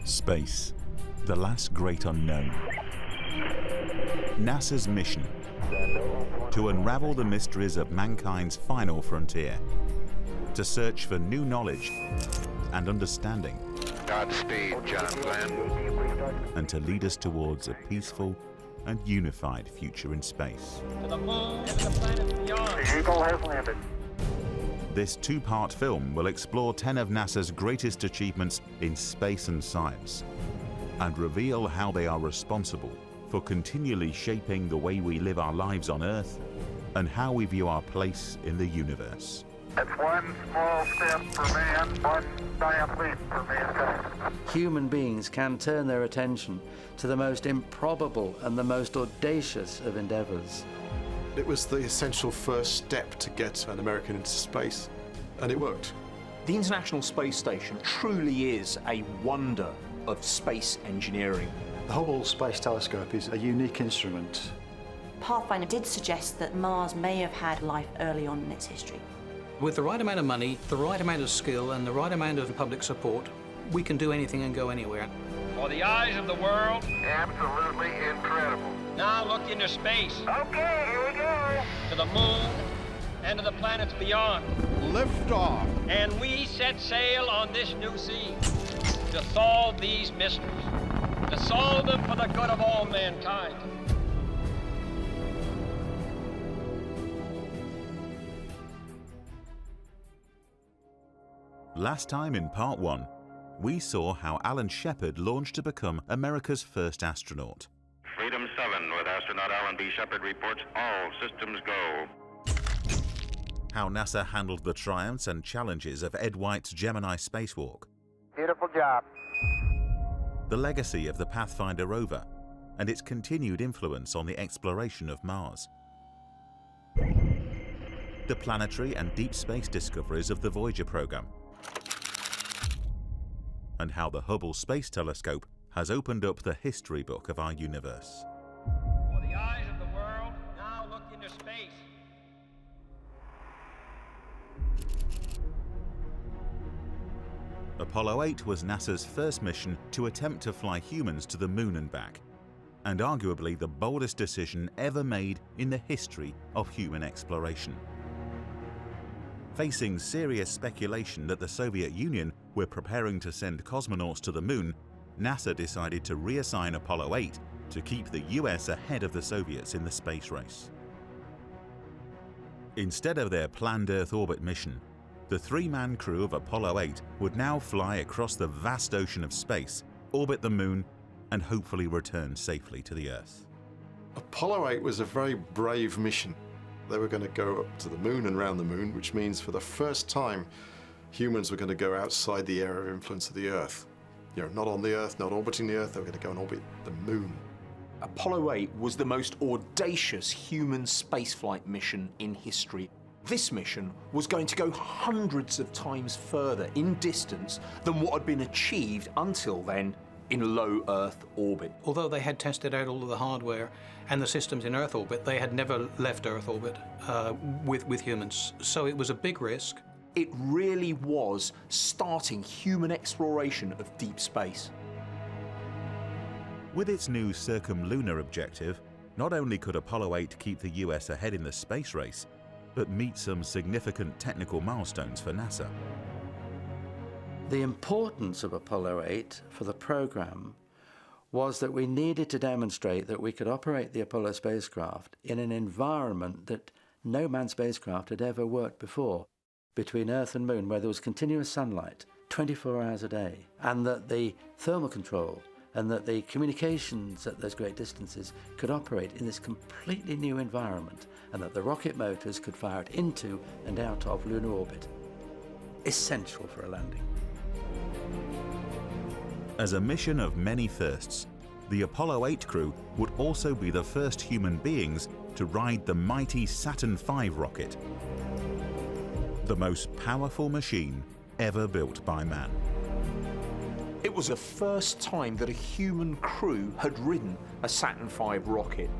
Space, the last great unknown. NASA's mission to unravel the mysteries of mankind's final frontier, to search for new knowledge and understanding, Godspeed, John Glenn. and to lead us towards a peaceful and unified future in space. To the moon and to the planets beyond. The Eagle has landed. This two-part film will explore 10 of NASA's greatest achievements in space and science and reveal how they are responsible for continually shaping the way we live our lives on Earth and how we view our place in the universe. It's one small step for man, one giant leap for mankind. Human beings can turn their attention to the most improbable and the most audacious of endeavors. It was the essential first step to get an American into space, and it worked. The International Space Station truly is a wonder of space engineering. The Hubble Space Telescope is a unique instrument. Pathfinder did suggest that Mars may have had life early on in its history. With the right amount of money, the right amount of skill, and the right amount of public support, we can do anything and go anywhere. For the eyes of the world, Absolutely incredible. now look into space, Okay, here we go. to the moon and to the planets beyond. Lift off. And we set sail on this new sea to solve these mysteries, to solve them for the good of all mankind. Last time in part 1, we saw how Alan Shepard launched to become America's first astronaut. Freedom 7 with astronaut Alan B. Shepard reports all systems go. How NASA handled the triumphs and challenges of Ed White's Gemini spacewalk. Beautiful job. The legacy of the Pathfinder rover and its continued influence on the exploration of Mars. The planetary and deep space discoveries of the Voyager program. And how the Hubble Space Telescope has opened up the history book of our universe. For the eyes of the world, now look into space. Apollo 8 was NASA's first mission to attempt to fly humans to the moon and back, and arguably the boldest decision ever made in the history of human exploration. Facing serious speculation that the Soviet Union were preparing to send cosmonauts to the moon, NASA decided to reassign Apollo 8 to keep the US ahead of the Soviets in the space race. Instead of their planned Earth orbit mission, the three-man crew of Apollo 8 would now fly across the vast ocean of space, orbit the moon, and hopefully return safely to the Earth. Apollo 8 was a very brave mission. They were going to go up to the moon and round the moon, which means for the first time, humans were going to go outside the area of influence of the Earth. You know, not on the Earth, not orbiting the Earth, they were going to go and orbit the moon. Apollo 8 was the most audacious human spaceflight mission in history. This mission was going to go hundreds of times further in distance than what had been achieved until then in low Earth orbit. Although they had tested out all of the hardware and the systems in Earth orbit, they had never left Earth orbit with humans. So it was a big risk. It really was starting human exploration of deep space. With its new circumlunar objective, not only could Apollo 8 keep the US ahead in the space race, but meet some significant technical milestones for NASA. The importance of Apollo 8 for the program was that we needed to demonstrate that we could operate the Apollo spacecraft in an environment that no manned spacecraft had ever worked before, between Earth and Moon, where there was continuous sunlight 24 hours a day, and that the thermal control and that the communications at those great distances could operate in this completely new environment, and that the rocket motors could fire it into and out of lunar orbit. Essential for a landing. As a mission of many firsts, the Apollo 8 crew would also be the first human beings to ride the mighty Saturn V rocket, the most powerful machine ever built by man. It was the first time that a human crew had ridden a Saturn V rocket.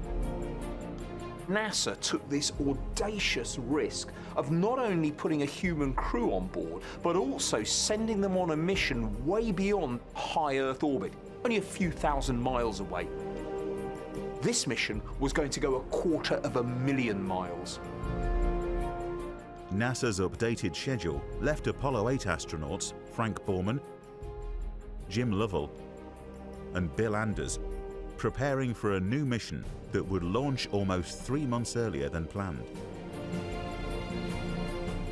NASA took this audacious risk of not only putting a human crew on board, but also sending them on a mission way beyond high Earth orbit, only a few thousand miles away. This mission was going to go 250,000 miles. NASA's updated schedule left Apollo 8 astronauts Frank Borman, Jim Lovell, and Bill Anders preparing for a new mission that would launch almost 3 months earlier than planned.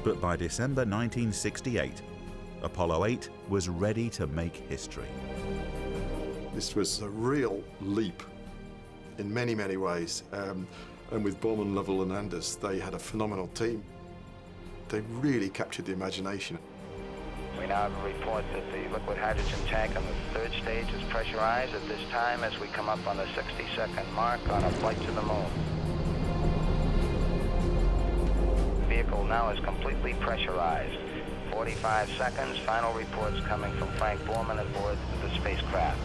But by December 1968, Apollo 8 was ready to make history. This was a real leap in many, many ways. And with Borman, Lovell, and Anders, they had a phenomenal team. They really captured the imagination. We now have a report that the liquid hydrogen tank on the third stage is pressurized at this time as we come up on the 60-second mark on a flight to the moon. The vehicle now is completely pressurized. 45 seconds, final reports coming from Frank Borman aboard the spacecraft.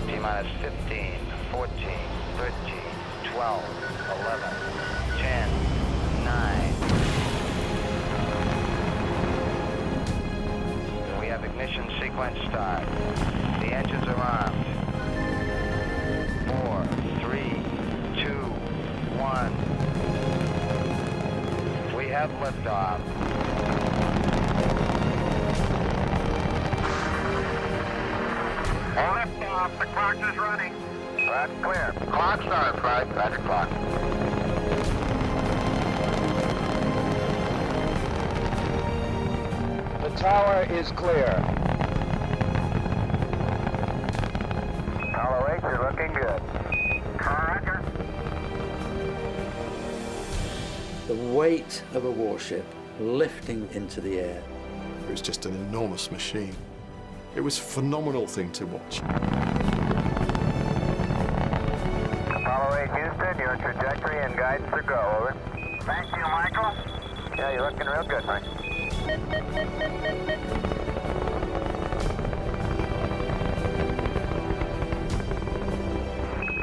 T-minus 15, 14, 13, 12, 11, 10, 9. We have ignition sequence start. The engines are armed. 4, 3, 2, 1. We have liftoff. Liftoff. The clock is running. That's clear. Clock starts, right? Roger, clock. The tower is clear. Apollo 8, you're looking good. Roger. The weight of a warship lifting into the air. It was just an enormous machine. It was a phenomenal thing to watch. Apollo 8, Houston, your trajectory and guidance are go, over. Thank you, Michael. Yeah, you're looking real good, Mike.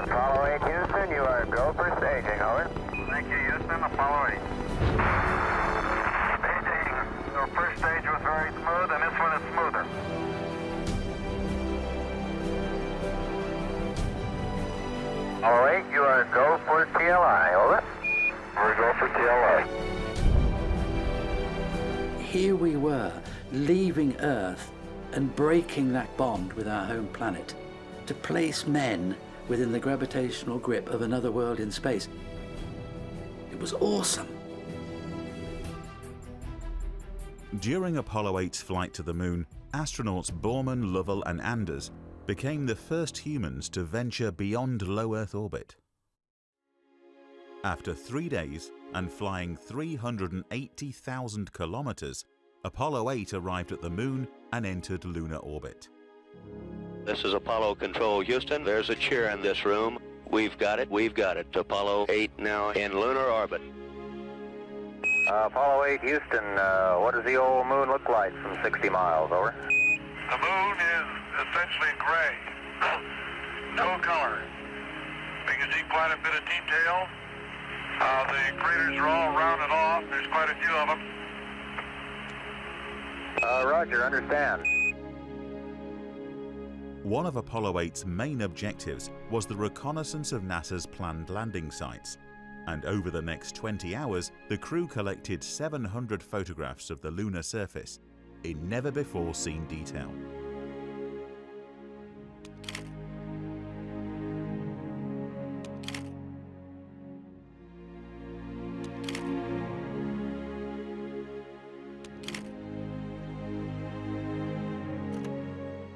Apollo 8, Houston, you are go for staging, over. Thank you, Houston. Apollo 8. Staging. The first stage was very smooth, and this one is smoother. Apollo 8, you are go for TLI, over. We're go for TLI. Here we were, leaving Earth and breaking that bond with our home planet to place men within the gravitational grip of another world in space. It was awesome. During Apollo 8's flight to the moon, astronauts Borman, Lovell, and Anders became the first humans to venture beyond low Earth orbit. After 3 days and flying 380,000 kilometers, Apollo 8 arrived at the moon and entered lunar orbit. This is Apollo Control, Houston. There's a cheer in this room. We've got it. We've got it. Apollo 8 now in lunar orbit. Apollo 8, Houston, what does the old moon look like from 60 miles, over? The moon is essentially gray. No color. We can see quite a bit of detail. The craters are all rounded off. There's quite a few of them. Roger, understand. One of Apollo 8's main objectives was the reconnaissance of NASA's planned landing sites. And over the next 20 hours, the crew collected 700 photographs of the lunar surface in never-before-seen detail.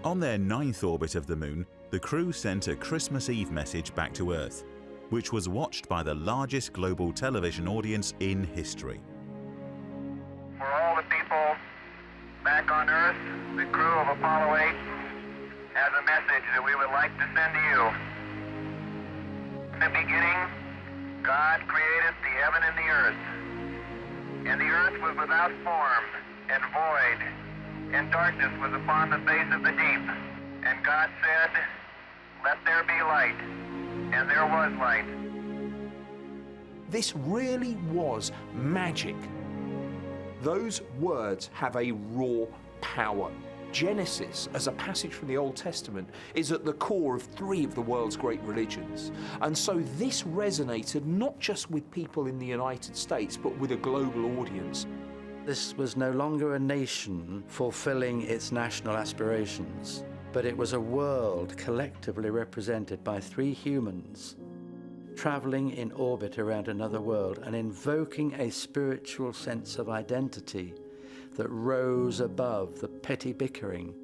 On their 9th orbit of the moon, the crew sent a Christmas Eve message back to Earth, which was watched by the largest global television audience in history. For all the people back on Earth, the crew of Apollo 8 has a message that we would like to send to you. In the beginning, God created the heaven and the earth. And the earth was without form and void, and darkness was upon the face of the deep. And God said, "Let there be light." And there was light. This really was magic. Those words have a raw power. Genesis, as a passage from the Old Testament, is at the core of 3 of the world's great religions. And so this resonated not just with people in the United States, but with a global audience. This was no longer a nation fulfilling its national aspirations, but it was a world collectively represented by 3 humans traveling in orbit around another world and invoking a spiritual sense of identity that rose above the petty bickering.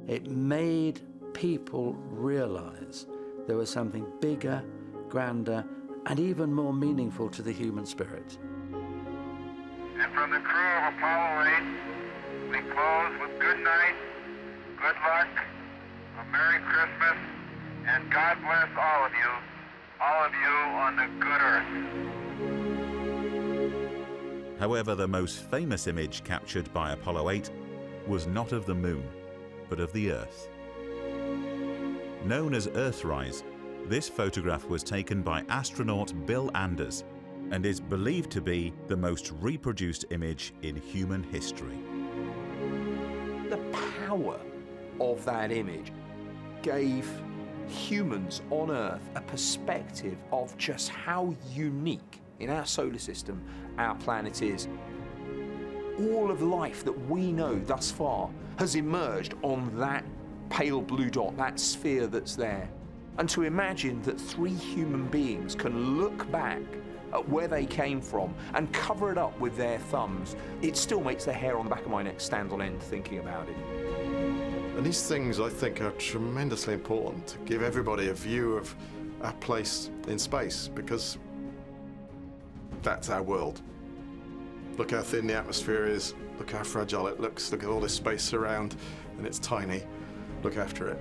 It made people realize there was something bigger, grander, and even more meaningful to the human spirit. And from the crew of Apollo 8, we close with good night, good luck, a Merry Christmas, and God bless all of you on the good Earth. However, the most famous image captured by Apollo 8 was not of the moon, but of the Earth. Known as Earthrise, this photograph was taken by astronaut Bill Anders and is believed to be the most reproduced image in human history. The power of that image gave humans on Earth a perspective of just how unique in our solar system our planet is. All of life that we know thus far has emerged on that pale blue dot, that sphere that's there. And to imagine that 3 human beings can look back at where they came from and cover it up with their thumbs, it still makes the hair on the back of my neck stand on end thinking about it. And these things, I think, are tremendously important to give everybody a view of our place in space, because that's our world. Look how thin the atmosphere is, look how fragile it looks, look at all this space around, and it's tiny. Look after it.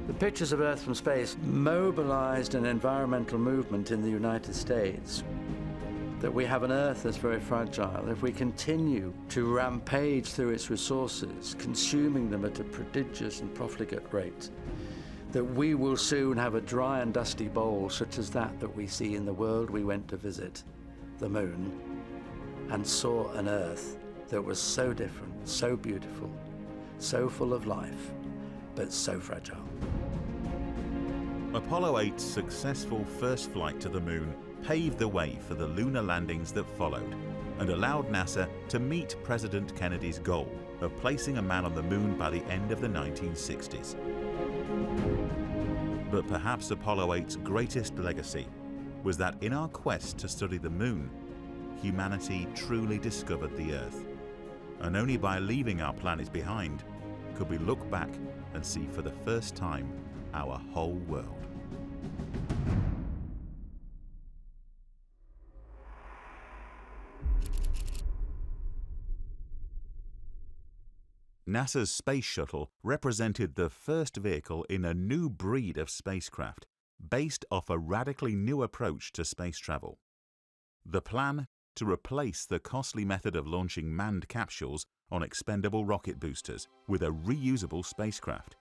The pictures of Earth from space mobilized an environmental movement in the United States. That we have an Earth that's very fragile. If we continue to rampage through its resources, consuming them at a prodigious and profligate rate, that we will soon have a dry and dusty bowl such as that we see in the world we went to visit, the moon, and saw an Earth that was so different, so beautiful, so full of life, but so fragile. Apollo 8's successful first flight to the moon paved the way for the lunar landings that followed and allowed NASA to meet President Kennedy's goal of placing a man on the moon by the end of the 1960s. But perhaps Apollo 8's greatest legacy was that in our quest to study the moon, humanity truly discovered the Earth. And only by leaving our planet behind could we look back and see for the first time our whole world. NASA's Space Shuttle represented the first vehicle in a new breed of spacecraft, based off a radically new approach to space travel. The plan to replace the costly method of launching manned capsules on expendable rocket boosters with a reusable spacecraft.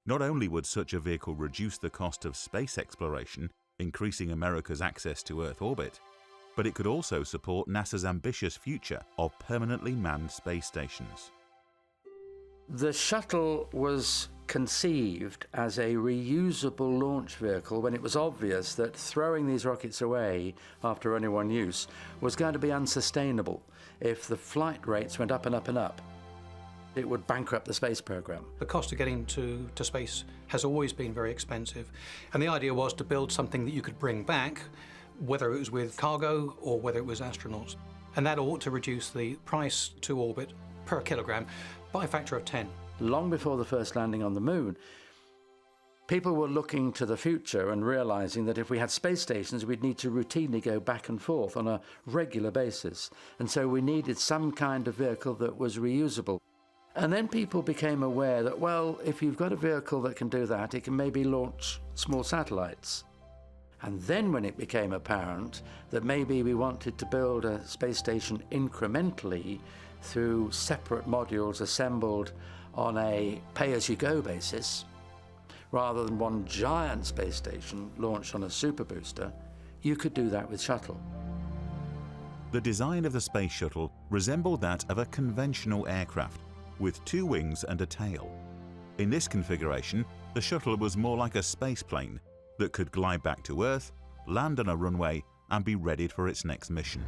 Not only would such a vehicle reduce the cost of space exploration, increasing America's access to Earth orbit, but it could also support NASA's ambitious future of permanently manned space stations. The shuttle was conceived as a reusable launch vehicle when it was obvious that throwing these rockets away after only one use was going to be unsustainable if the flight rates went up and up and up. It would bankrupt the space program. The cost of getting to space has always been very expensive, and the idea was to build something that you could bring back, whether it was with cargo or whether it was astronauts. And that ought to reduce the price to orbit per kilogram by a factor of 10. Long before the first landing on the moon, people were looking to the future and realizing that if we had space stations, we'd need to routinely go back and forth on a regular basis. And so we needed some kind of vehicle that was reusable. And then people became aware that, well, if you've got a vehicle that can do that, it can maybe launch small satellites. And then when it became apparent that maybe we wanted to build a space station incrementally through separate modules assembled on a pay-as-you-go basis, rather than one giant space station launched on a super booster, you could do that with shuttle. The design of the Space Shuttle resembled that of a conventional aircraft, with 2 wings and a tail. In this configuration, the shuttle was more like a space plane that could glide back to Earth, land on a runway, and be readied for its next mission.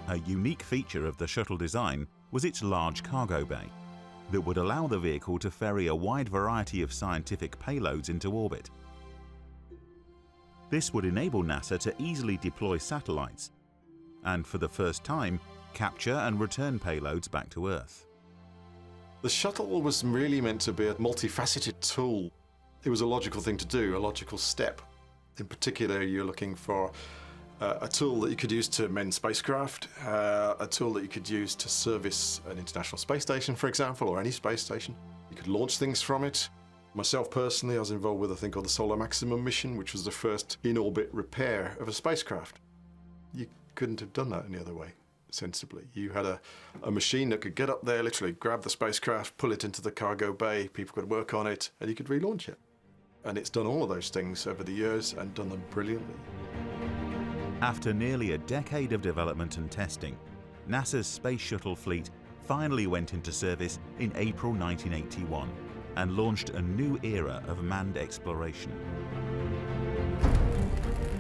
A unique feature of the shuttle design was its large cargo bay that would allow the vehicle to ferry a wide variety of scientific payloads into orbit. This would enable NASA to easily deploy satellites and, for the first time, capture and return payloads back to Earth. The shuttle was really meant to be a multifaceted tool. It was a logical thing to do, a logical step. In particular, you're looking for a tool that you could use to mend spacecraft, a tool that you could use to service an international space station, for example, or any space station. You could launch things from it. Myself personally, I was involved with a thing called the Solar Maximum mission, which was the first in-orbit repair of a spacecraft. You couldn't have done that any other way, sensibly. You had a machine that could get up there, literally grab the spacecraft, pull it into the cargo bay, people could work on it, and you could relaunch it. And it's done all of those things over the years and done them brilliantly. After nearly a decade of development and testing, NASA's Space Shuttle fleet finally went into service in April 1981 and launched a new era of manned exploration.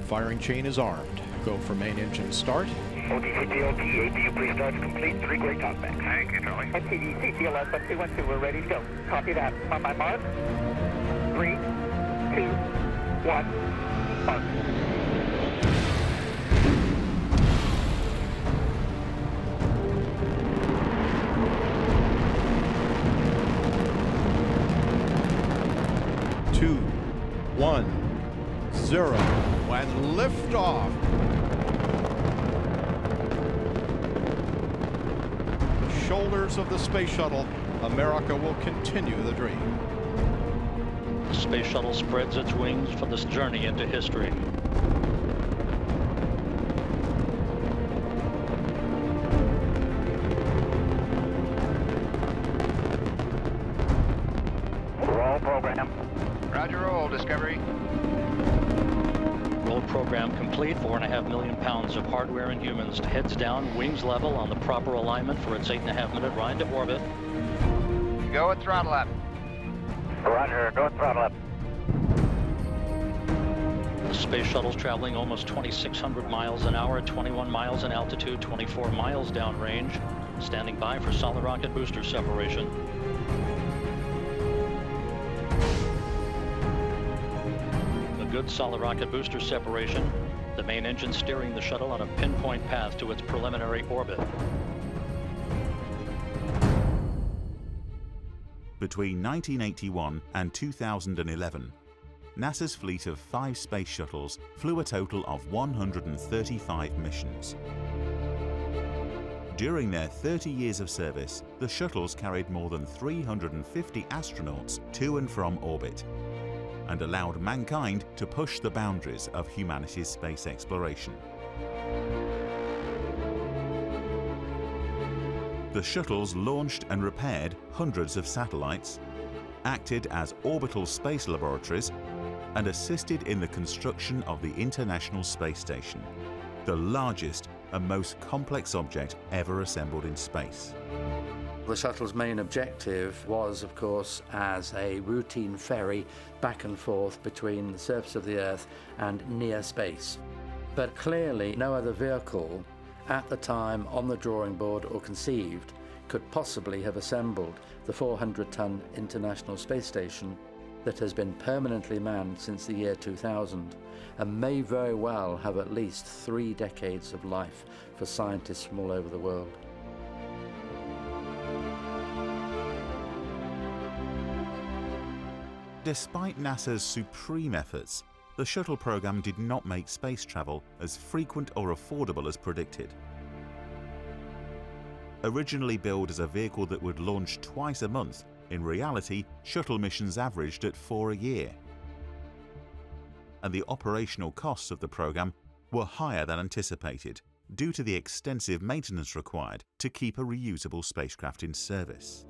Firing chain is armed. Go for main engine start. OTCTLT, APU pre-start complete. 3 great talkbacks. Thank you, Charlie. STD, CCLS, 212, we're ready to go. Copy that. On my mark. 3, 2, 1, mark. Two, 1, 0, and lift off. The shoulders of the Space Shuttle, America will continue the dream. The Space Shuttle spreads its wings for this journey into history. Roll program. Roger, roll, Discovery. Roll program complete. 4.5 million pounds of hardware and humans. Heads down, wings level on the proper alignment for its 8.5-minute ride to orbit. Go with throttle up. Roger, go throttle up. The Space Shuttle's traveling almost 2,600 miles an hour, 21 miles in altitude, 24 miles downrange. Standing by for solid rocket booster separation. Good solid rocket booster separation, the main engine steering the shuttle on a pinpoint path to its preliminary orbit. Between 1981 and 2011, NASA's fleet of 5 space shuttles flew a total of 135 missions. During their 30 years of service, the shuttles carried more than 350 astronauts to and from orbit, and allowed mankind to push the boundaries of humanity's space exploration. The shuttles launched and repaired hundreds of satellites, acted as orbital space laboratories, and assisted in the construction of the International Space Station, the largest and most complex object ever assembled in space. The shuttle's main objective was, of course, as a routine ferry back and forth between the surface of the Earth and near space. But clearly, no other vehicle at the time on the drawing board or conceived could possibly have assembled the 400-ton International Space Station that has been permanently manned since the year 2000 and may very well have at least 3 decades of life for scientists from all over the world. Despite NASA's supreme efforts, the shuttle program did not make space travel as frequent or affordable as predicted. Originally billed as a vehicle that would launch twice a month, in reality, shuttle missions averaged at 4 a year. And the operational costs of the program were higher than anticipated, due to the extensive maintenance required to keep a reusable spacecraft in service.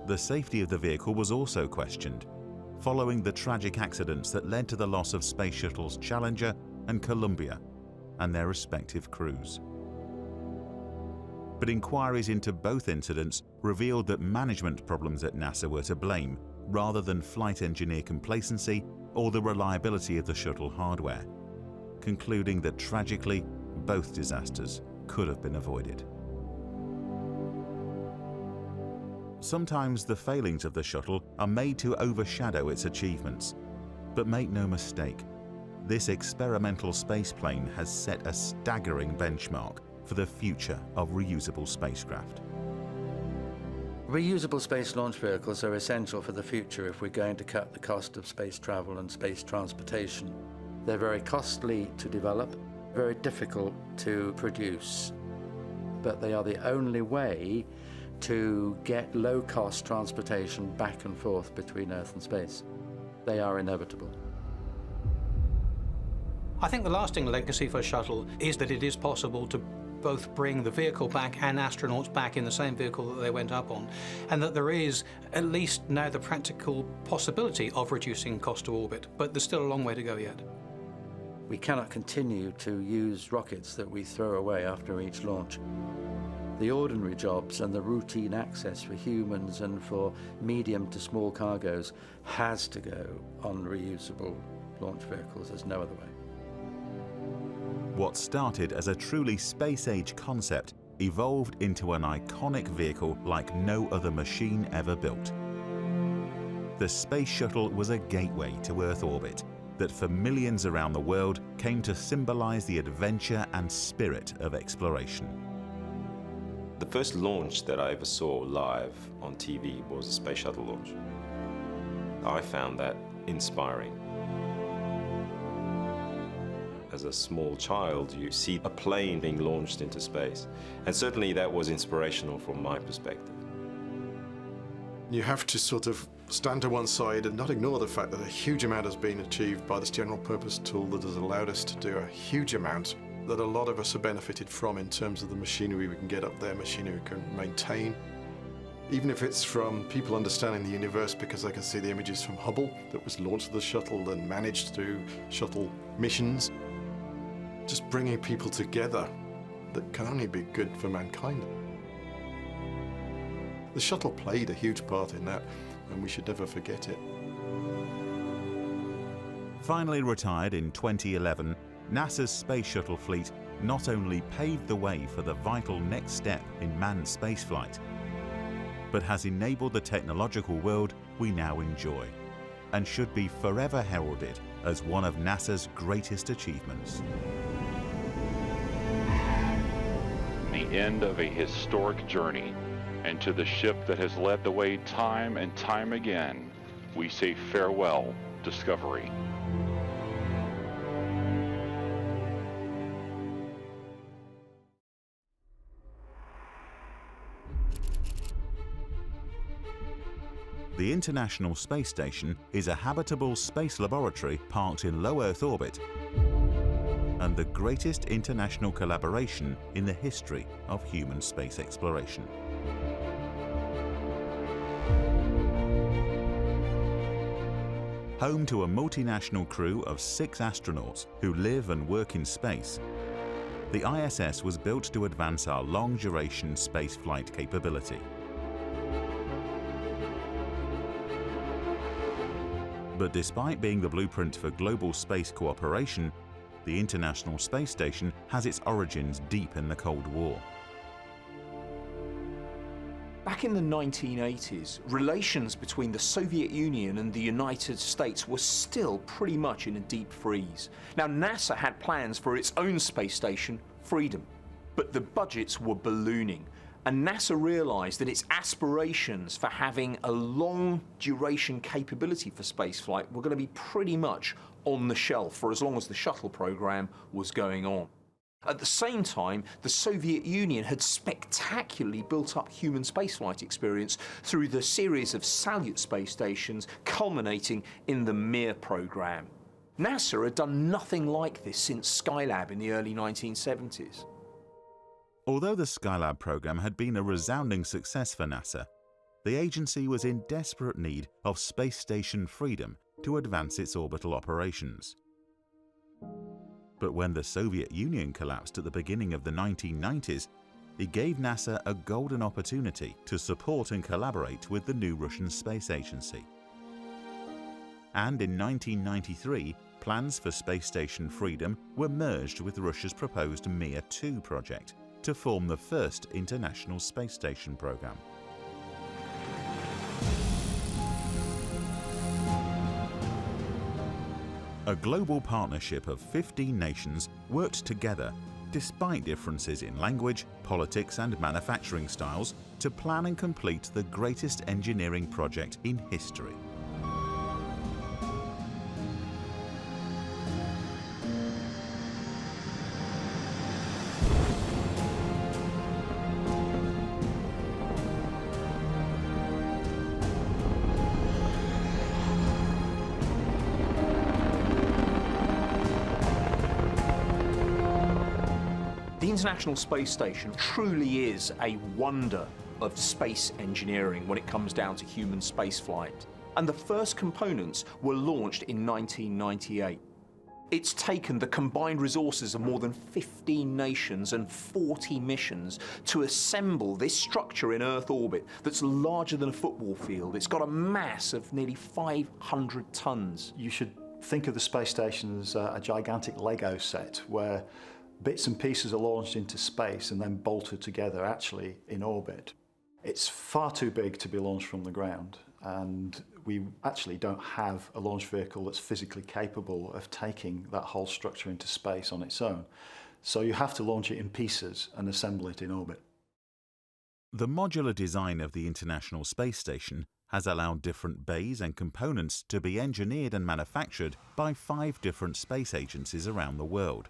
The safety of the vehicle was also questioned, following the tragic accidents that led to the loss of Space Shuttles Challenger and Columbia and their respective crews. But inquiries into both incidents revealed that management problems at NASA were to blame, rather than flight engineer complacency or the reliability of the shuttle hardware, concluding that tragically, both disasters could have been avoided. Sometimes the failings of the shuttle are made to overshadow its achievements, but make no mistake, this experimental spaceplane has set a staggering benchmark for the future of reusable spacecraft. Reusable space launch vehicles are essential for the future if we're going to cut the cost of space travel and space transportation. They're very costly to develop, very difficult to produce, but they are the only way to get low-cost transportation back and forth between Earth and space. They are inevitable. I think the lasting legacy for Shuttle is that it is possible to both bring the vehicle back and astronauts back in the same vehicle that they went up on, and that there is at least now the practical possibility of reducing cost to orbit, but there's still a long way to go yet. We cannot continue to use rockets that we throw away after each launch. The ordinary jobs and the routine access for humans and for medium to small cargoes has to go on reusable launch vehicles. There's no other way. What started as a truly space-age concept evolved into an iconic vehicle like no other machine ever built. The Space Shuttle was a gateway to Earth orbit that for millions around the world came to symbolize the adventure and spirit of exploration. The first launch that I ever saw live on TV was a Space Shuttle launch. I found that inspiring. As a small child, you see a plane being launched into space, and certainly that was inspirational from my perspective. You have to sort of stand to one side and not ignore the fact that a huge amount has been achieved by this general purpose tool that has allowed us to do a huge amount that a lot of us have benefited from in terms of the machinery we can get up there, machinery we can maintain. Even if it's from people understanding the universe, because I can see the images from Hubble that was launched with the shuttle and managed through shuttle missions. Just bringing people together that can only be good for mankind. The shuttle played a huge part in that, and we should never forget it. Finally retired in 2011, NASA's Space Shuttle fleet not only paved the way for the vital next step in manned spaceflight, but has enabled the technological world we now enjoy, and should be forever heralded as one of NASA's greatest achievements. The end of a historic journey, and to the ship that has led the way time and time again, we say farewell, Discovery. The International Space Station is a habitable space laboratory parked in low Earth orbit and the greatest international collaboration in the history of human space exploration. Home to a multinational crew of 6 astronauts who live and work in space, the ISS was built to advance our long-duration spaceflight capability. But despite being the blueprint for global space cooperation, the International Space Station has its origins deep in the Cold War. Back in the 1980s, relations between the Soviet Union and the United States were still pretty much in a deep freeze. Now, NASA had plans for its own space station, Freedom, but the budgets were ballooning. And NASA realized that its aspirations for having a long-duration capability for spaceflight were going to be pretty much on the shelf for as long as the shuttle program was going on. At the same time, the Soviet Union had spectacularly built up human spaceflight experience through the series of Salyut space stations culminating in the Mir program. NASA had done nothing like this since Skylab in the early 1970s. Although the Skylab program had been a resounding success for NASA, the agency was in desperate need of space station freedom to advance its orbital operations. But when the Soviet Union collapsed at the beginning of the 1990s, it gave NASA a golden opportunity to support and collaborate with the new Russian space agency. And in 1993, plans for space station freedom were merged with Russia's proposed Mir 2 project to form the first international space station program. A global partnership of 15 nations worked together, despite differences in language, politics and manufacturing styles, to plan and complete the greatest engineering project in history. The International Space Station truly is a wonder of space engineering when it comes down to human spaceflight. And the first components were launched in 1998. It's taken the combined resources of more than 15 nations and 40 missions to assemble this structure in Earth orbit that's larger than a football field. It's got a mass of nearly 500 tons. You should think of the space station as a gigantic Lego set where bits and pieces are launched into space and then bolted together actually in orbit. It's far too big to be launched from the ground, and we actually don't have a launch vehicle that's physically capable of taking that whole structure into space on its own. So you have to launch it in pieces and assemble it in orbit. The modular design of the International Space Station has allowed different bays and components to be engineered and manufactured by 5 different space agencies around the world.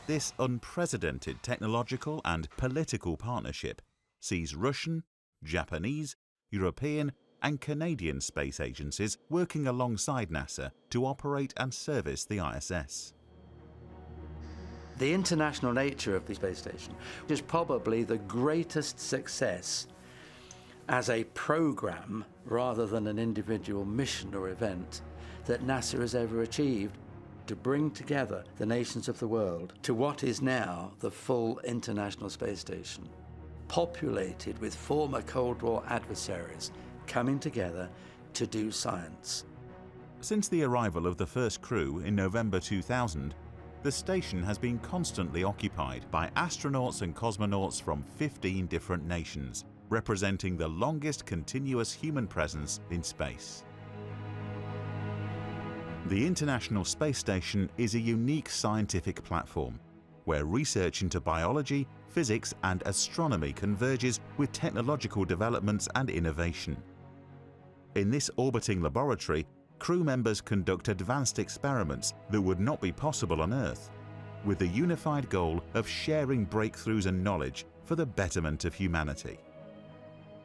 This unprecedented technological and political partnership sees Russian, Japanese, European and Canadian space agencies working alongside NASA to operate and service the ISS. The international nature of the space station is probably the greatest success as a program rather than an individual mission or event that NASA has ever achieved, to bring together the nations of the world to what is now the full International Space Station, populated with former Cold War adversaries coming together to do science. Since the arrival of the first crew in November 2000, the station has been constantly occupied by astronauts and cosmonauts from 15 different nations, representing the longest continuous human presence in space. The International Space Station is a unique scientific platform where research into biology, physics and astronomy converges with technological developments and innovation. In this orbiting laboratory, crew members conduct advanced experiments that would not be possible on Earth, with the unified goal of sharing breakthroughs and knowledge for the betterment of humanity.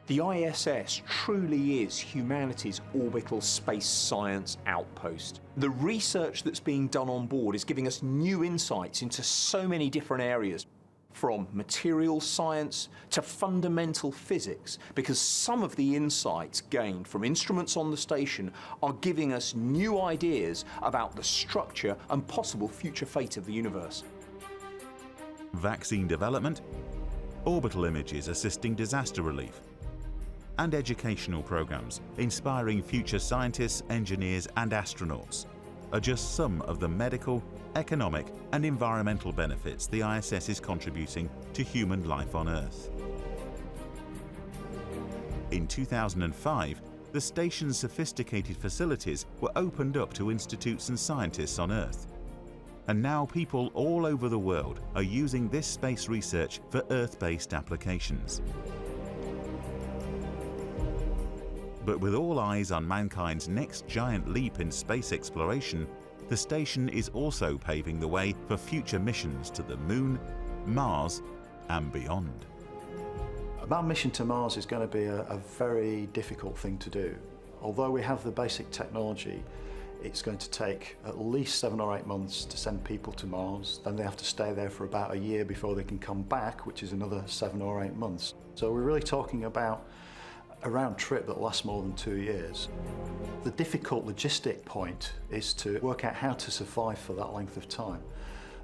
The ISS truly is humanity's orbital space science outpost. The research that's being done on board is giving us new insights into so many different areas, from materials science to fundamental physics, because some of the insights gained from instruments on the station are giving us new ideas about the structure and possible future fate of the universe. Vaccine development, orbital images assisting disaster relief, and educational programs inspiring future scientists, engineers and astronauts are just some of the medical, economic and environmental benefits the ISS is contributing to human life on Earth. In 2005, the station's sophisticated facilities were opened up to institutes and scientists on Earth. And now people all over the world are using this space research for Earth-based applications. But with all eyes on mankind's next giant leap in space exploration, the station is also paving the way for future missions to the Moon, Mars, and beyond. A manned mission to Mars is going to be a very difficult thing to do. Although we have the basic technology, It's going to take at least 7 or 8 months to send people to Mars. Then they have to stay there for about a year before they can come back, which is another 7 or 8 months. So we're really talking about a round trip that lasts more than 2 years. The difficult logistic point is to work out how to survive for that length of time.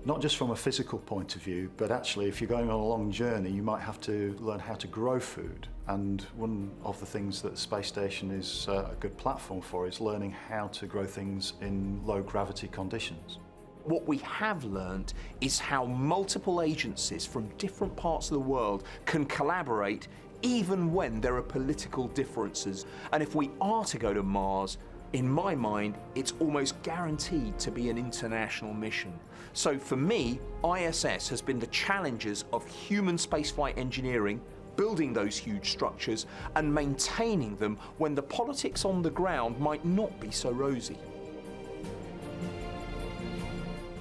Not just from a physical point of view, but actually if you're going on a long journey, you might have to learn how to grow food. And one of the things that the space station is a good platform for is learning how to grow things in low gravity conditions. What we have learned is how multiple agencies from different parts of the world can collaborate even when there are political differences. And if we are to go to Mars, in my mind, it's almost guaranteed to be an international mission. So for me, ISS has been the challenges of human spaceflight engineering, building those huge structures and maintaining them when the politics on the ground might not be so rosy.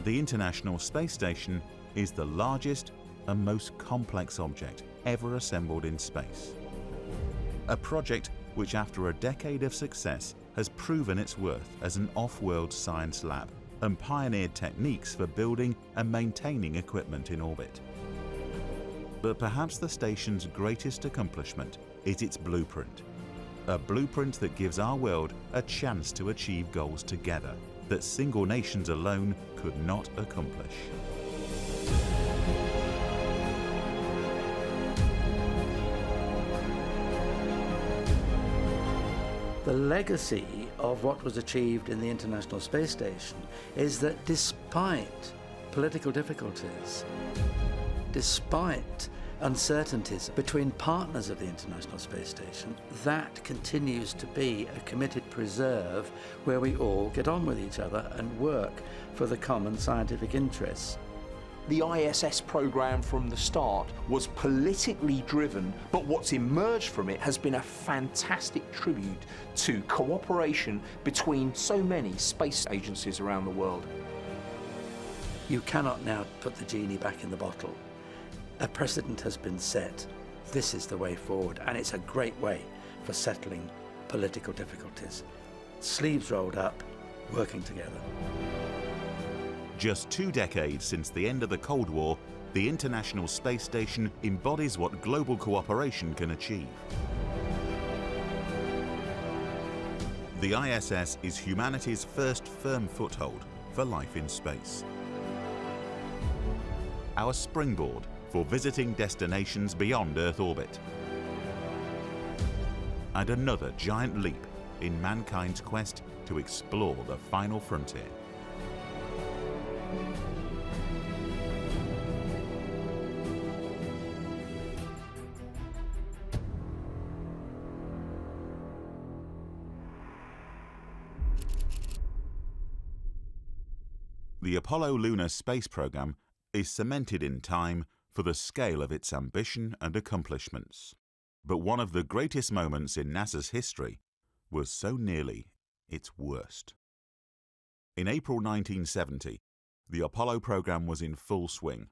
The International Space Station is the largest and most complex object ever assembled in space. A project which, after a decade of success, has proven its worth as an off-world science lab and pioneered techniques for building and maintaining equipment in orbit. But perhaps the station's greatest accomplishment is its blueprint. A blueprint that gives our world a chance to achieve goals together that single nations alone could not accomplish. The legacy of what was achieved in the International Space Station is that despite political difficulties, despite uncertainties between partners of the International Space Station, that continues to be a committed preserve where we all get on with each other and work for the common scientific interests. The ISS program from the start was politically driven, but what's emerged from it has been a fantastic tribute to cooperation between so many space agencies around the world. You cannot now put the genie back in the bottle. A precedent has been set. This is the way forward, and it's a great way for settling political difficulties. Sleeves rolled up, working together. Just 2 decades since the end of the Cold War, the International Space Station embodies what global cooperation can achieve. The ISS is humanity's first firm foothold for life in space. Our springboard for visiting destinations beyond Earth orbit. And another giant leap in mankind's quest to explore the final frontier. The Apollo lunar space program is cemented in time for the scale of its ambition and accomplishments. But one of the greatest moments in NASA's history was so nearly its worst. In April 1970, the Apollo program was in full swing.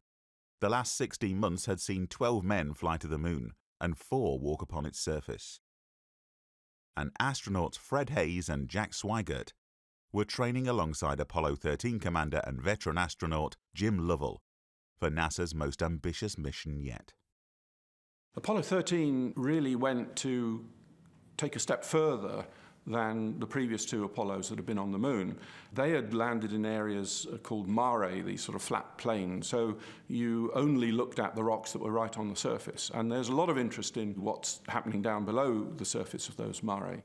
The last 16 months had seen 12 men fly to the moon and 4 walk upon its surface. And astronauts Fred Hayes and Jack Swigert were training alongside Apollo 13 commander and veteran astronaut Jim Lovell for NASA's most ambitious mission yet. Apollo 13 really went to take a step further than the previous 2 Apollos that had been on the moon. They had landed in areas called mare, these sort of flat plains, so you only looked at the rocks that were right on the surface. And there's a lot of interest in what's happening down below the surface of those mare.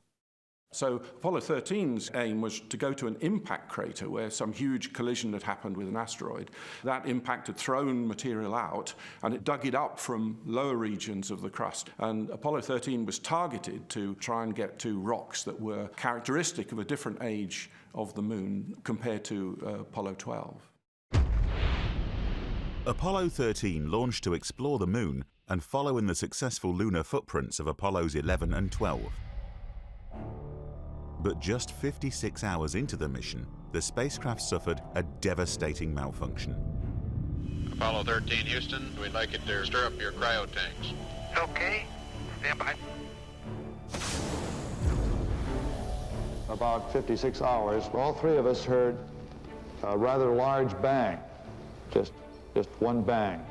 So Apollo 13's aim was to go to an impact crater where some huge collision had happened with an asteroid. That impact had thrown material out, and it dug it up from lower regions of the crust. And Apollo 13 was targeted to try and get to rocks that were characteristic of a different age of the moon compared to Apollo 12. Apollo 13 launched to explore the moon and follow in the successful lunar footprints of Apollos 11 and 12. But just 56 hours into the mission, the spacecraft suffered a devastating malfunction. Apollo 13, Houston, we'd like you to stir up your cryo tanks. Okay, stand by. about 56 hours, all three of us heard a rather large bang, just one bang.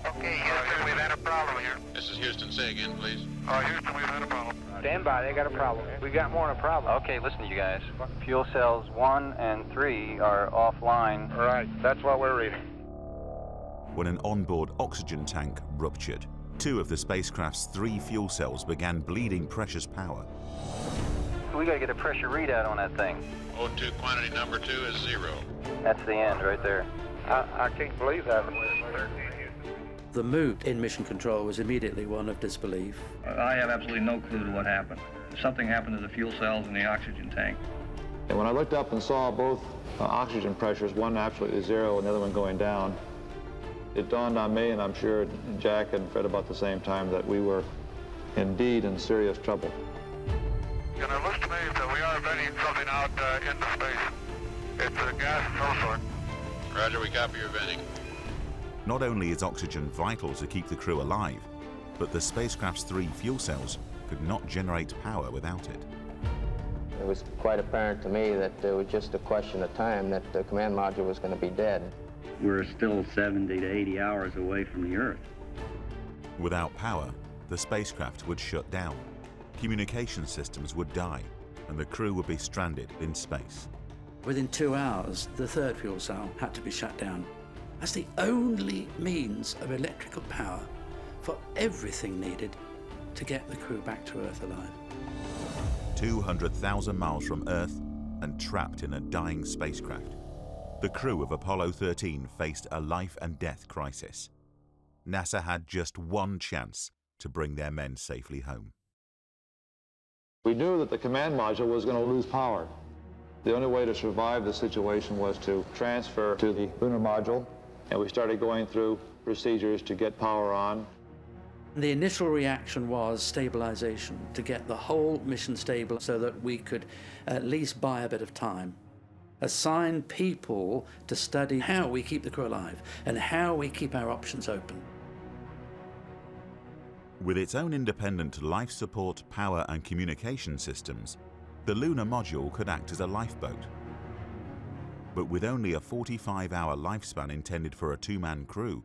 Okay, Houston, we've had a problem here. This is Houston. Say again, please. Houston, we've had a problem. Stand by, they got a problem. We got more than a problem. Okay, listen, you guys. Fuel cells 1 and 3 are offline. All right, that's what we're reading. When an onboard oxygen tank ruptured, 2 of the spacecraft's 3 fuel cells began bleeding precious power. We gotta get a pressure readout on that thing. O2 quantity number 2 is 0. That's the end right there. I can't believe that. The mood in mission control was immediately one of disbelief. I have absolutely no clue to what happened. Something happened to the fuel cells in the oxygen tank. And when I looked up and saw both oxygen pressures, one absolutely 0 and the other one going down, it dawned on me, and I'm sure Jack and Fred about the same time, that we were indeed in serious trouble. It looks to me that we are venting something out into space. It's a gas of some sort. Roger, we copy your venting. Not only is oxygen vital to keep the crew alive, but the spacecraft's 3 fuel cells could not generate power without it. It was quite apparent to me that it was just a question of time that the command module was going to be dead. We're still 70 to 80 hours away from the Earth. Without power, the spacecraft would shut down, communication systems would die, and the crew would be stranded in space. Within 2 hours, the 3rd fuel cell had to be shut down. That's the only means of electrical power for everything needed to get the crew back to Earth alive. 200,000 miles from Earth and trapped in a dying spacecraft, the crew of Apollo 13 faced a life and death crisis. NASA had just one chance to bring their men safely home. We knew that the command module was going to lose power. The only way to survive the situation was to transfer to the lunar module, and we started going through procedures to get power on. The initial reaction was stabilization, to get the whole mission stable so that we could at least buy a bit of time. Assign people to study how we keep the crew alive and how we keep our options open. With its own independent life support, power and communication systems, the lunar module could act as a lifeboat. But with only a 45-hour lifespan intended for a 2-man crew,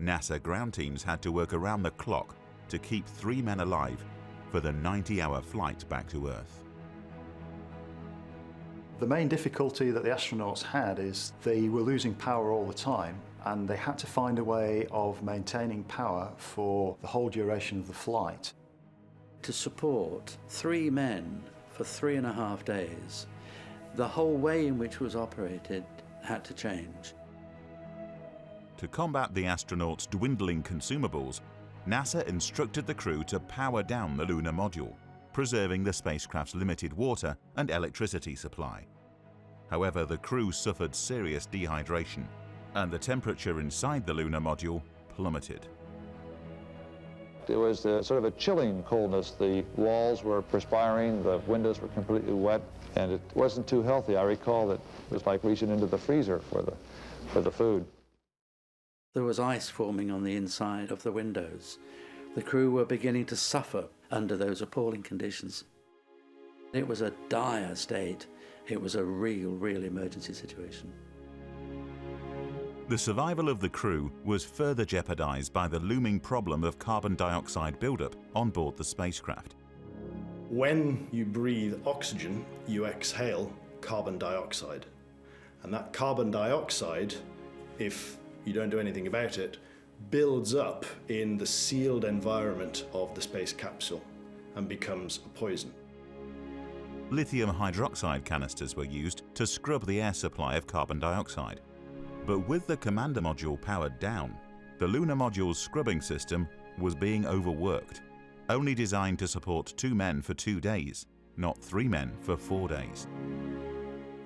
NASA ground teams had to work around the clock to keep 3 men alive for the 90-hour flight back to Earth. The main difficulty that the astronauts had is they were losing power all the time, and they had to find a way of maintaining power for the whole duration of the flight. To support 3 men for 3.5 days, the whole way in which it was operated had to change. To combat the astronauts' dwindling consumables, NASA instructed the crew to power down the lunar module, preserving the spacecraft's limited water and electricity supply. However, the crew suffered serious dehydration, and the temperature inside the lunar module plummeted. It was sort of a chilling coldness. The walls were perspiring, the windows were completely wet, and it wasn't too healthy. I recall that it was like reaching into the freezer for the food. There was ice forming on the inside of the windows. The crew were beginning to suffer under those appalling conditions. It was a dire state. It was a real emergency situation. The survival of the crew was further jeopardized by the looming problem of carbon dioxide buildup on board the spacecraft. When you breathe oxygen, you exhale carbon dioxide. And that carbon dioxide, if you don't do anything about it, builds up in the sealed environment of the space capsule and becomes a poison. Lithium hydroxide canisters were used to scrub the air supply of carbon dioxide. But with the commander module powered down, the lunar module's scrubbing system was being overworked, only designed to support 2 men for 2 days, not 3 men for 4 days.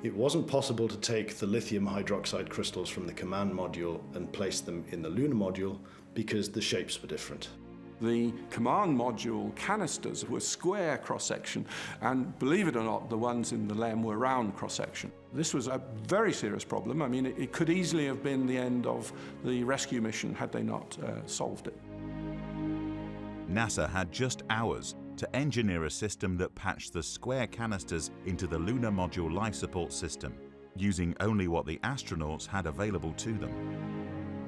It wasn't possible to take the lithium hydroxide crystals from the command module and place them in the lunar module because the shapes were different. The command module canisters were square cross-section, and believe it or not, the ones in the LEM were round cross-section. This was a very serious problem. I mean, it could easily have been the end of the rescue mission had they not solved it. NASA had just hours to engineer a system that patched the square canisters into the lunar module life support system, using only what the astronauts had available to them.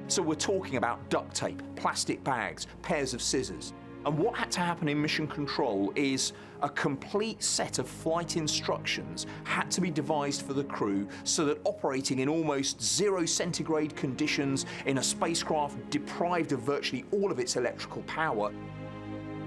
So we're talking about duct tape, plastic bags, pairs of scissors. And what had to happen in mission control is a complete set of flight instructions had to be devised for the crew so that operating in almost 0 centigrade conditions in a spacecraft deprived of virtually all of its electrical power,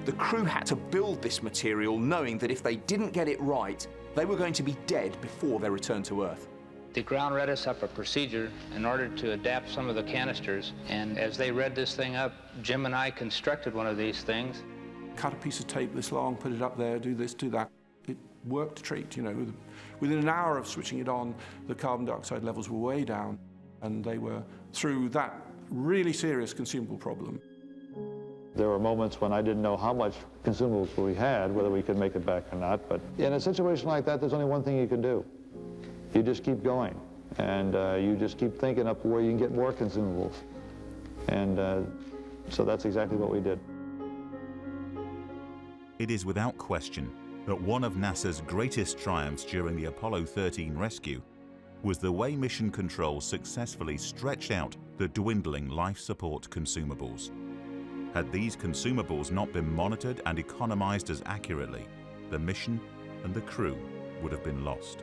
the crew had to build this material knowing that if they didn't get it right, they were going to be dead before their return to Earth. The ground read us up a procedure in order to adapt some of the canisters, and as they read this thing up, Jim and I constructed one of these things. Cut a piece of tape this long, put it up there, do this, do that. It worked a treat, you know. Within an hour of switching it on, the carbon dioxide levels were way down, and they were through that really serious consumable problem. There were moments when I didn't know how much consumables we had, whether we could make it back or not, but in a situation like that, there's only one thing you can do. You just keep going, and you just keep thinking up where you can get more consumables. And so that's exactly what we did. It is without question that one of NASA's greatest triumphs during the Apollo 13 rescue was the way Mission Control successfully stretched out the dwindling life support consumables. Had these consumables not been monitored and economized as accurately, the mission and the crew would have been lost.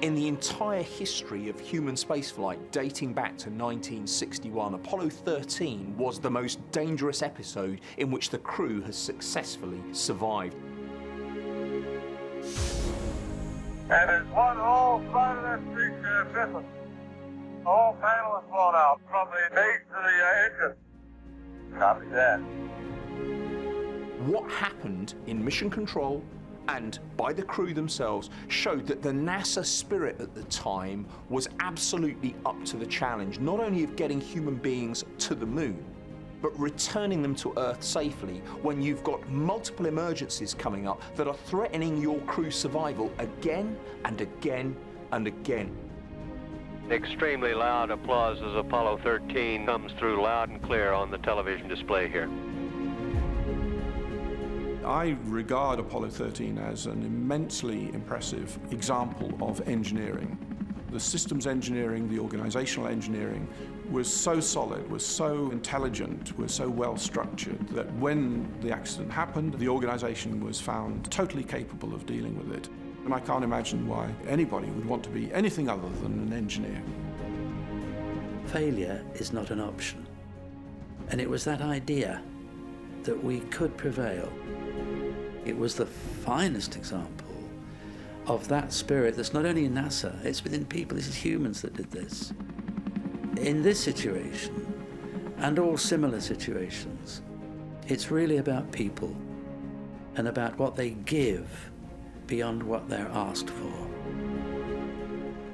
In the entire history of human spaceflight dating back to 1961, Apollo 13 was the most dangerous episode in which the crew has successfully survived. And there's one whole side of that street there missing. The whole panel is blown out from the base to the engine. Copy that. What happened in Mission Control and by the crew themselves showed that the NASA spirit at the time was absolutely up to the challenge, not only of getting human beings to the moon, but returning them to Earth safely when you've got multiple emergencies coming up that are threatening your crew's survival again and again and again. Extremely loud applause as Apollo 13 comes through loud and clear on the television display here. I regard Apollo 13 as an immensely impressive example of engineering. The systems engineering, the organizational engineering was so solid, was so intelligent, was so well structured that when the accident happened, the organization was found totally capable of dealing with it. And I can't imagine why anybody would want to be anything other than an engineer. Failure is not an option. And it was that idea that we could prevail. It was the finest example of that spirit that's not only in NASA, it's within people. This is humans that did this. In this situation, and all similar situations, it's really about people and about what they give beyond what they're asked for.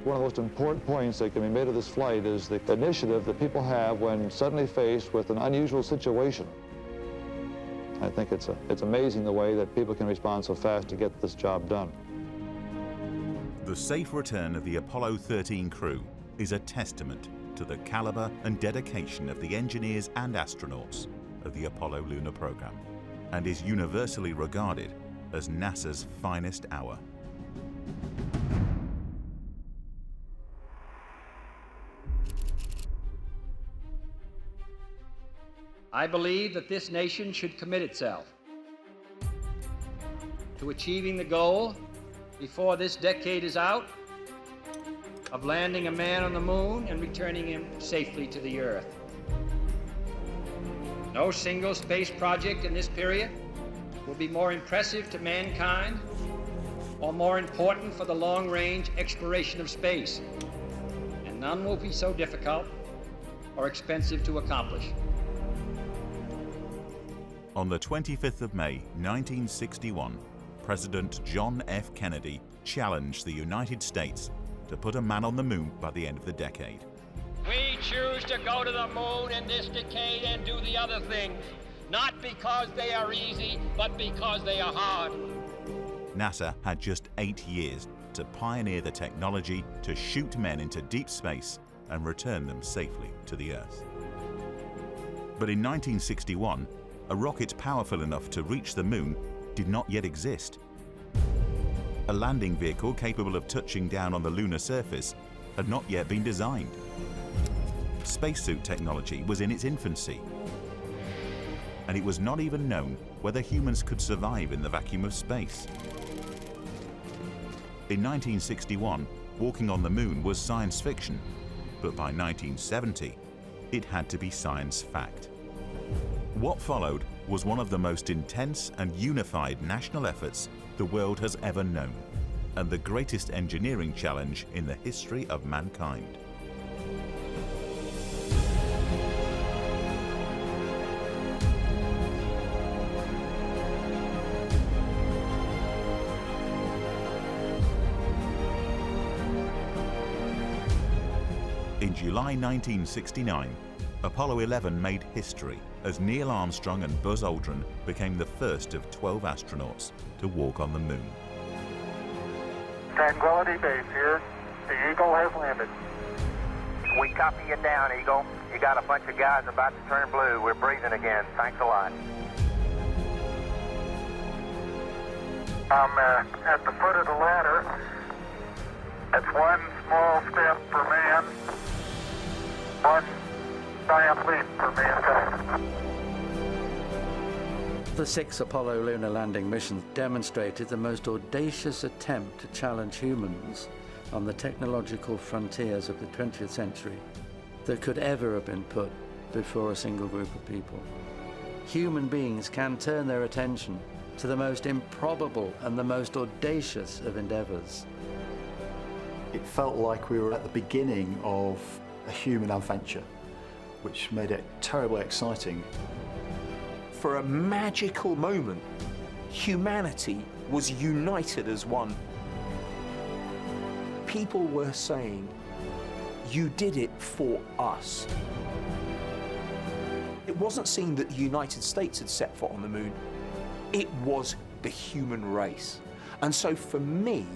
One of the most important points that can be made of this flight is the initiative that people have when suddenly faced with an unusual situation. I think it's amazing the way that people can respond so fast to get this job done. The safe return of the Apollo 13 crew is a testament to the caliber and dedication of the engineers and astronauts of the Apollo lunar program, and is universally regarded as NASA's finest hour. I believe that this nation should commit itself to achieving the goal before this decade is out of landing a man on the moon and returning him safely to the Earth. No single space project in this period will be more impressive to mankind or more important for the long-range exploration of space, and none will be so difficult or expensive to accomplish. On the 25th of May, 1961, President John F. Kennedy challenged the United States to put a man on the moon by the end of the decade. We choose to go to the moon in this decade and do the other things, not because they are easy, but because they are hard. NASA had just 8 years to pioneer the technology to shoot men into deep space and return them safely to the Earth. But in 1961, a rocket powerful enough to reach the moon did not yet exist. A landing vehicle capable of touching down on the lunar surface had not yet been designed. Spacesuit technology was in its infancy, and it was not even known whether humans could survive in the vacuum of space. In 1961, walking on the moon was science fiction, but by 1970, it had to be science fact. What followed was one of the most intense and unified national efforts the world has ever known, and the greatest engineering challenge in the history of mankind. In July 1969, Apollo 11 made history as Neil Armstrong and Buzz Aldrin became the first of 12 astronauts to walk on the moon. Tranquility Base here. The Eagle has landed. We copy you down, Eagle. You got a bunch of guys about to turn blue. We're breathing again. Thanks a lot. I'm at the foot of the ladder. That's one small step for man, one giant leap for mankind. The 6 Apollo lunar landing missions demonstrated the most audacious attempt to challenge humans on the technological frontiers of the 20th century that could ever have been put before a single group of people. Human beings can turn their attention to the most improbable and the most audacious of endeavors. It felt like we were at the beginning of a human adventure, which made it terribly exciting. For a magical moment, humanity was united as one. People were saying, "You did it for us." It wasn't seen that the United States had set foot on the moon. It was the human race. And so for me,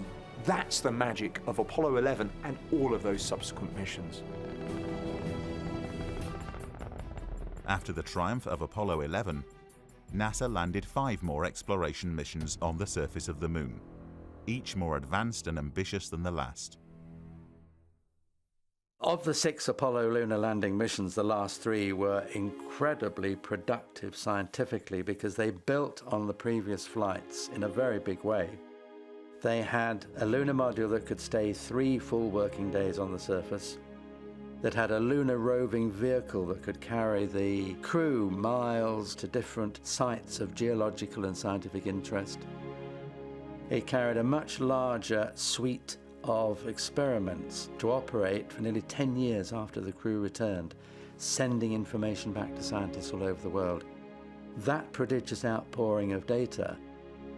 that's the magic of Apollo 11 and all of those subsequent missions. After the triumph of Apollo 11, NASA landed 5 more exploration missions on the surface of the moon, each more advanced and ambitious than the last. Of the 6 Apollo lunar landing missions, the last 3 were incredibly productive scientifically because they built on the previous flights in a very big way. They had a lunar module that could stay 3 full working days on the surface, that had a lunar roving vehicle that could carry the crew miles to different sites of geological and scientific interest. It carried a much larger suite of experiments to operate for nearly 10 years after the crew returned, sending information back to scientists all over the world. That prodigious outpouring of data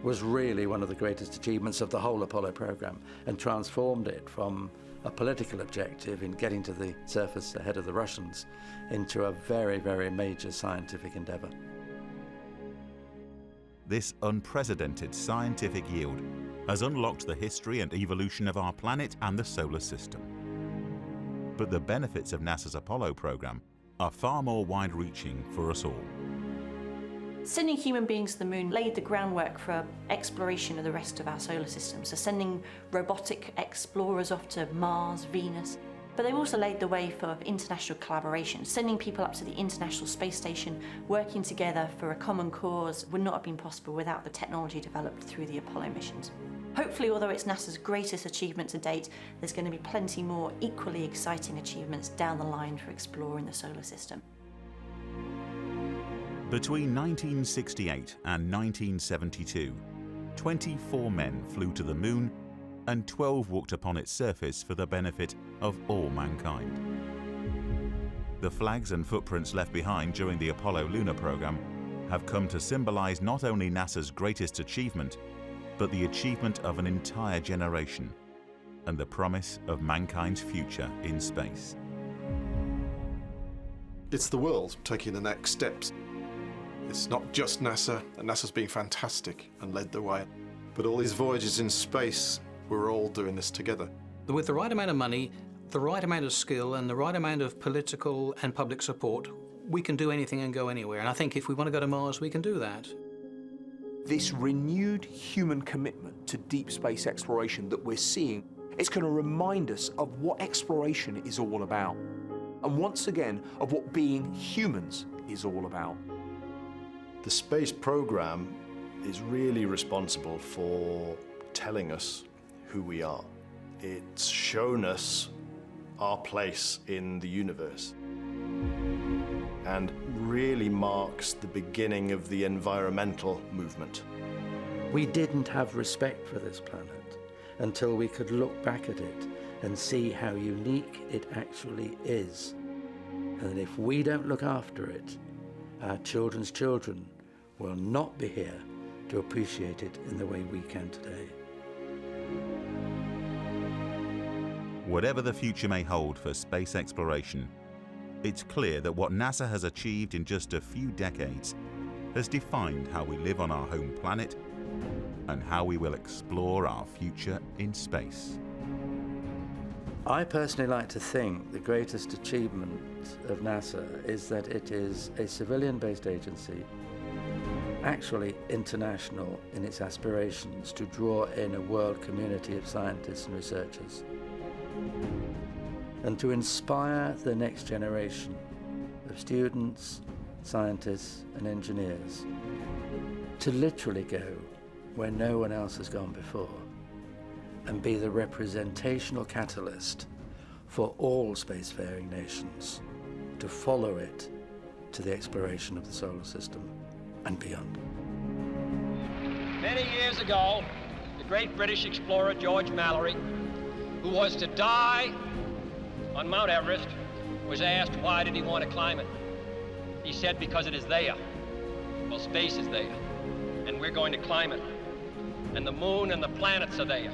was really one of the greatest achievements of the whole Apollo program and transformed it from a political objective in getting to the surface ahead of the Russians into a very, very major scientific endeavor. This unprecedented scientific yield has unlocked the history and evolution of our planet and the solar system. But the benefits of NASA's Apollo program are far more wide-reaching for us all. Sending human beings to the moon laid the groundwork for exploration of the rest of our solar system. So sending robotic explorers off to Mars, Venus, but they also laid the way for international collaboration. Sending people up to the International Space Station, working together for a common cause would not have been possible without the technology developed through the Apollo missions. Hopefully, although it's NASA's greatest achievement to date, there's going to be plenty more equally exciting achievements down the line for exploring the solar system. Between 1968 and 1972, 24 men flew to the moon and 12 walked upon its surface for the benefit of all mankind. The flags and footprints left behind during the Apollo lunar program have come to symbolize not only NASA's greatest achievement, but the achievement of an entire generation and the promise of mankind's future in space. It's the world taking the next steps. It's not just NASA, and NASA's been fantastic and led the way, but all these voyages in space, we're all doing this together. With the right amount of money, the right amount of skill, and the right amount of political and public support, we can do anything and go anywhere. And I think if we want to go to Mars, we can do that. This renewed human commitment to deep space exploration that we're seeing, it's going to remind us of what exploration is all about. And once again, of what being humans is all about. The space program is really responsible for telling us who we are. It's shown us our place in the universe and really marks the beginning of the environmental movement. We didn't have respect for this planet until we could look back at it and see how unique it actually is. And if we don't look after it, our children's children will not be here to appreciate it in the way we can today. Whatever the future may hold for space exploration, it's clear that what NASA has achieved in just a few decades has defined how we live on our home planet and how we will explore our future in space. I personally like to think the greatest achievement of NASA is that it is a civilian-based agency, actually international in its aspirations to draw in a world community of scientists and researchers, and to inspire the next generation of students, scientists and engineers to literally go where no one else has gone before and be the representational catalyst for all spacefaring nations to follow it to the exploration of the solar system and beyond. Many years ago, the great British explorer George Mallory, who was to die on Mount Everest, was asked why did he want to climb it. He said, because it is there. Well, space is there, and we're going to climb it. And the moon and the planets are there.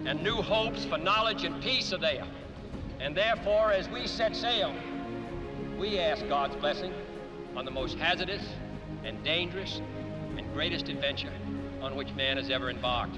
And new hopes for knowledge and peace are there. And therefore, as we set sail, we ask God's blessing on the most hazardous and dangerous and greatest adventure on which man has ever embarked.